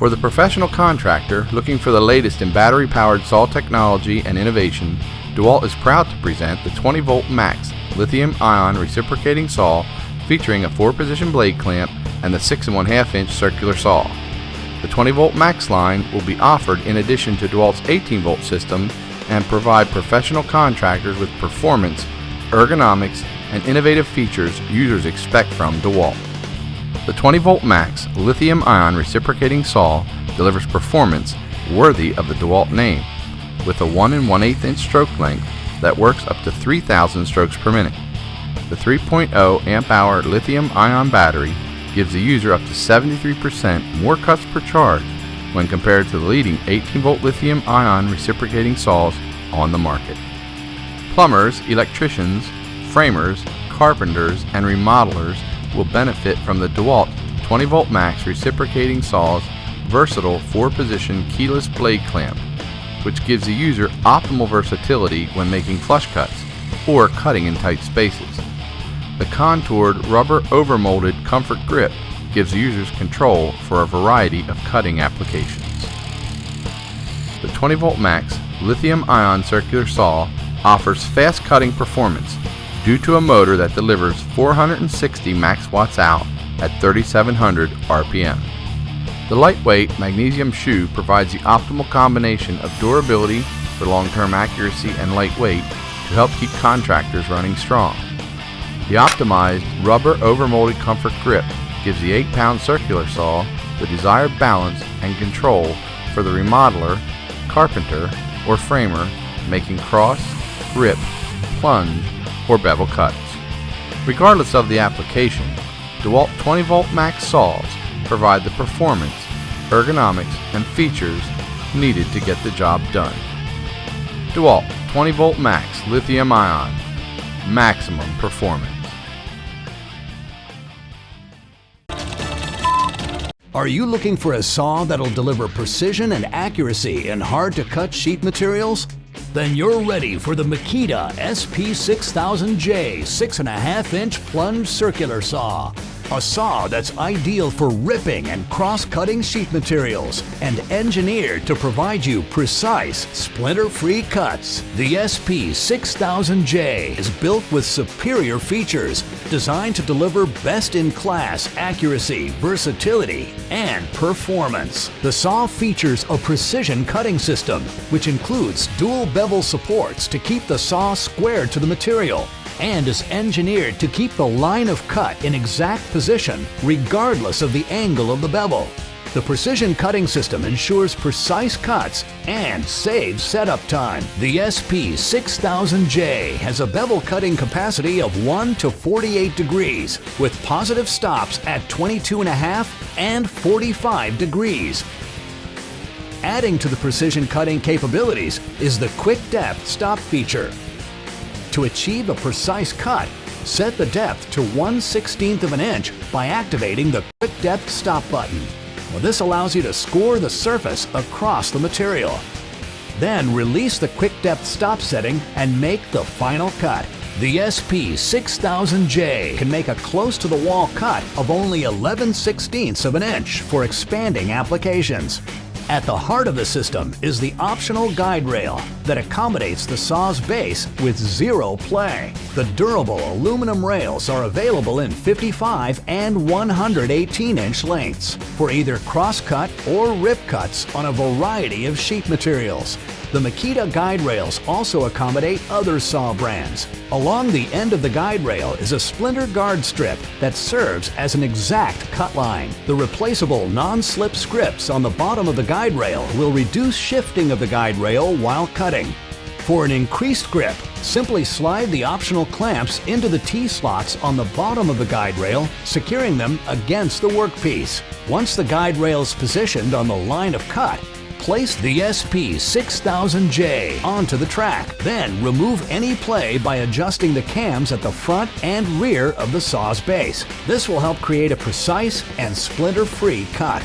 For the professional contractor looking for the latest in battery-powered saw technology and innovation, DEWALT is proud to present the 20V Max lithium-ion reciprocating saw featuring a 4-position blade clamp and the 6 1/2-inch circular saw. The 20V Max line will be offered in addition to DEWALT's 18V system and provide professional contractors with performance, ergonomics, and innovative features users expect from DEWALT. The 20V Max lithium-ion reciprocating saw delivers performance worthy of the DEWALT name, with a 1 1/8-inch stroke length that works up to 3,000 strokes per minute. The 3.0 amp-hour lithium-ion battery gives the user up to 73% more cuts per charge when compared to the leading 18V lithium-ion reciprocating saws on the market. Plumbers, electricians, framers, carpenters, and remodelers will benefit from the DEWALT 20V Max reciprocating saw's versatile 4-position keyless blade clamp, which gives the user optimal versatility when making flush cuts or cutting in tight spaces. The contoured rubber overmolded comfort grip gives users control for a variety of cutting applications. The 20V Max lithium-ion circular saw offers fast cutting performance due to a motor that delivers 460 max watts out at 3,700 RPM. The lightweight magnesium shoe provides the optimal combination of durability for long-term accuracy and lightweight to help keep contractors running strong. The optimized rubber overmolded comfort grip gives the 8-pound circular saw the desired balance and control for the remodeler, carpenter, or framer making cross, rip, plunge, or bevel cuts. Regardless of the application, DEWALT 20V Max saws provide the performance, ergonomics, and features needed to get the job done. DEWALT 20V Max lithium-ion, maximum performance. Are you looking for a saw that'll deliver precision and accuracy in hard-to-cut sheet materials? Then you're ready for the Makita SP6000J 6 1/2-inch plunge circular saw. A saw that's ideal for ripping and cross-cutting sheet materials and engineered to provide you precise, splinter-free cuts. The SP6000J is built with superior features designed to deliver best-in-class accuracy, versatility, and performance. The saw features a precision cutting system, which includes dual bevel supports to keep the saw squared to the material, and is engineered to keep the line of cut in exact position regardless of the angle of the bevel. The precision cutting system ensures precise cuts and saves setup time. The SP6000J has a bevel cutting capacity of 1 to 48 degrees with positive stops at 22.5 and 45 degrees. Adding to the precision cutting capabilities is the quick depth stop feature. To achieve a precise cut, set the depth to 1/16 of an inch by activating the Quick Depth Stop button. Well, this allows you to score the surface across the material. Then release the Quick Depth Stop setting and make the final cut. The SP6000J can make a close-to-the-wall cut of only 11/16 of an inch for expanding applications. At the heart of the system is the optional guide rail that accommodates the saw's base with zero play. The durable aluminum rails are available in 55 and 118-inch lengths for either cross-cut or rip cuts on a variety of sheet materials. The Makita guide rails also accommodate other saw brands. Along the end of the guide rail is a splinter guard strip that serves as an exact cut line. The replaceable non-slip scripts on the bottom of the guide rail will reduce shifting of the guide rail while cutting. For an increased grip, simply slide the optional clamps into the T-slots on the bottom of the guide rail, securing them against the workpiece. Once the guide rail is positioned on the line of cut, place the SP6000J onto the track. Then remove any play by adjusting the cams at the front and rear of the saw's base. This will help create a precise and splinter-free cut.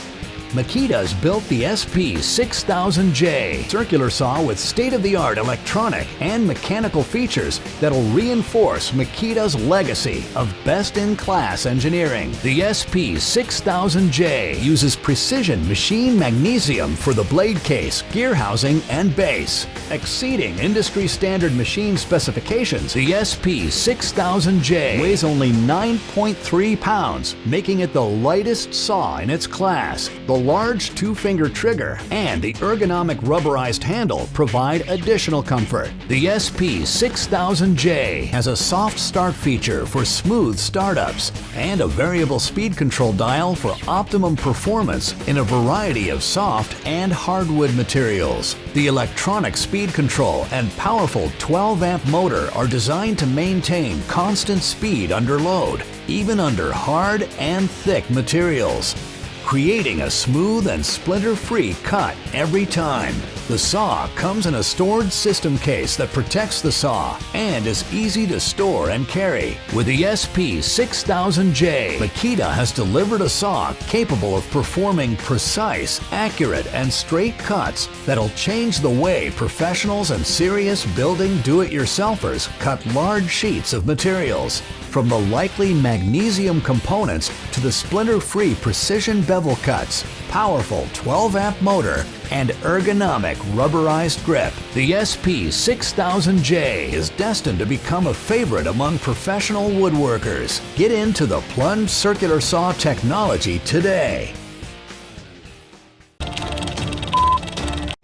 Makita's built the SP6000J circular saw with state-of-the-art electronic and mechanical features that'll reinforce Makita's legacy of best-in-class engineering. The SP6000J uses precision machine magnesium for the blade case, gear housing, and base. Exceeding industry-standard machine specifications, the SP6000J weighs only 9.3 pounds, making it the lightest saw in its class. The large two-finger trigger and the ergonomic rubberized handle provide additional comfort. The SP6000J has a soft start feature for smooth startups and a variable speed control dial for optimum performance in a variety of soft and hardwood materials. The electronic speed control and powerful 12-amp motor are designed to maintain constant speed under load, even under hard and thick materials, creating a smooth and splinter-free cut every time. The saw comes in a stored system case that protects the saw and is easy to store and carry. With the SP6000J, Makita has delivered a saw capable of performing precise, accurate, and straight cuts that'll change the way professionals and serious building do-it-yourselfers cut large sheets of materials. From the likely magnesium components to the splinter-free precision bevel cuts, powerful 12-amp motor, and ergonomic rubberized grip, the SP6000J is destined to become a favorite among professional woodworkers. Get into the Plunge circular saw technology today.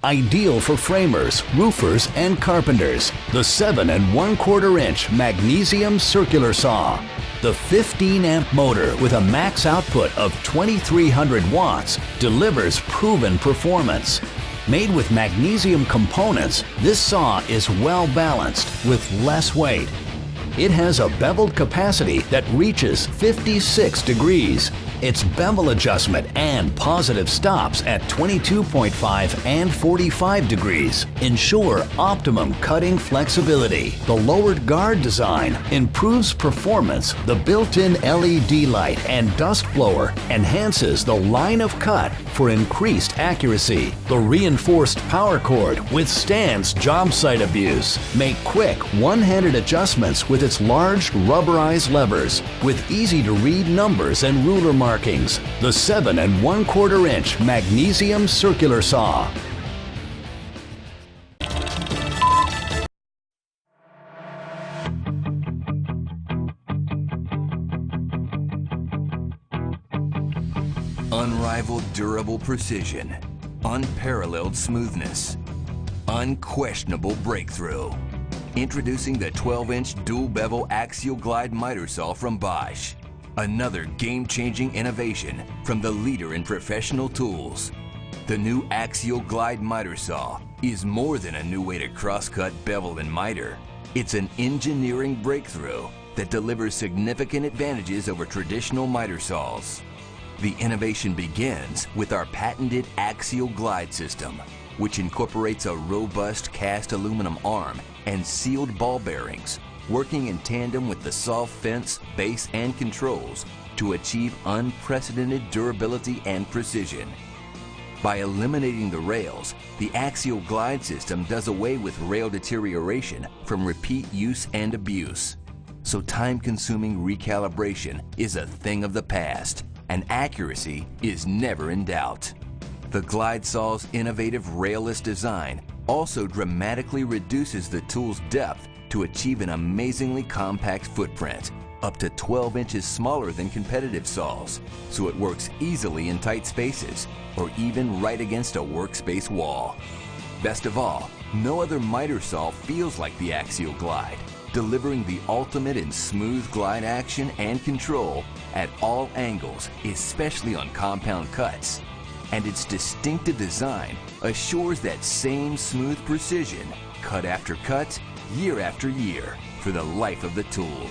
Ideal for framers, roofers, and carpenters, the 7 1/4 inch Magnesium circular saw. The 15-amp motor with a max output of 2300 watts delivers proven performance. Made with magnesium components, this saw is well balanced with less weight. It has a beveled capacity that reaches 56 degrees. Its bevel adjustment and positive stops at 22.5 and 45 degrees ensure optimum cutting flexibility. The lowered guard design improves performance. The built-in LED light and dust blower enhances the line of cut for increased accuracy. The reinforced power cord withstands job site abuse. Make quick one-handed adjustments with its large rubberized levers with easy-to-read numbers and ruler markings. The 7 1/4 inch Magnesium circular saw. Unrivaled durable precision, unparalleled smoothness, unquestionable breakthrough. Introducing the 12-inch dual bevel axial glide miter saw from Bosch. Another game-changing innovation from the leader in professional tools. The new axial glide miter saw is more than a new way to crosscut, bevel, and miter. It's an engineering breakthrough that delivers significant advantages over traditional miter saws. The innovation begins with our patented axial glide system, which incorporates a robust cast aluminum arm and sealed ball bearings, working in tandem with the saw fence, base, and controls to achieve unprecedented durability and precision. By eliminating the rails, the axial glide system does away with rail deterioration from repeat use and abuse. So time-consuming recalibration is a thing of the past, and accuracy is never in doubt. The glide saw's innovative railless design also dramatically reduces the tool's depth to achieve an amazingly compact footprint, up to 12 inches smaller than competitive saws, so it works easily in tight spaces or even right against a workspace wall. Best of all, no other miter saw feels like the axial glide, delivering the ultimate in smooth glide action and control at all angles, especially on compound cuts. And its distinctive design assures that same smooth precision, cut after cut, year after year, for the life of the tool.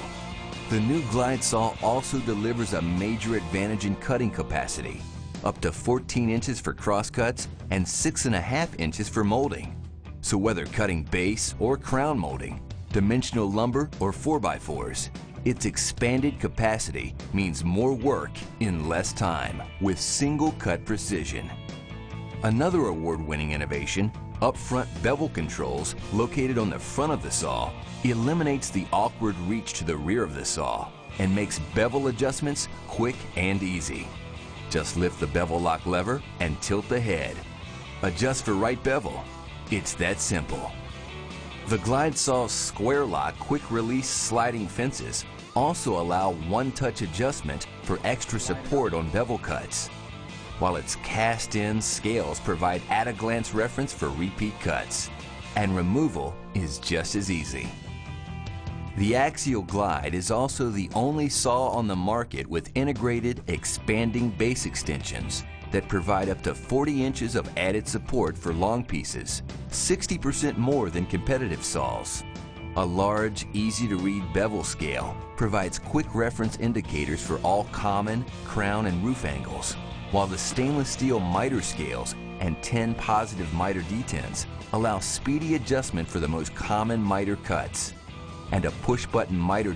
The new glide saw also delivers a major advantage in cutting capacity, up to 14 inches for crosscuts and 6.5 inches for molding. So whether cutting base or crown molding, dimensional lumber or 4x4s, Its expanded capacity means more work in less time with single cut precision. Another award-winning innovation, upfront bevel controls located on the front of the saw, eliminates the awkward reach to the rear of the saw and makes bevel adjustments quick and easy. Just lift the bevel lock lever and tilt the head. Adjust for right bevel. It's that simple. The Glide Saw's square lock quick release sliding fences also allow one-touch adjustment for extra support on bevel cuts, while its cast-in scales provide at-a-glance reference for repeat cuts, and removal is just as easy. The Axial Glide is also the only saw on the market with integrated expanding base extensions that provide up to 40 inches of added support for long pieces, 60% more than competitive saws. A large, easy-to-read bevel scale provides quick reference indicators for all common, crown, and roof angles, while the stainless steel miter scales and 10 positive miter detents allow speedy adjustment for the most common miter cuts. And a push-button miter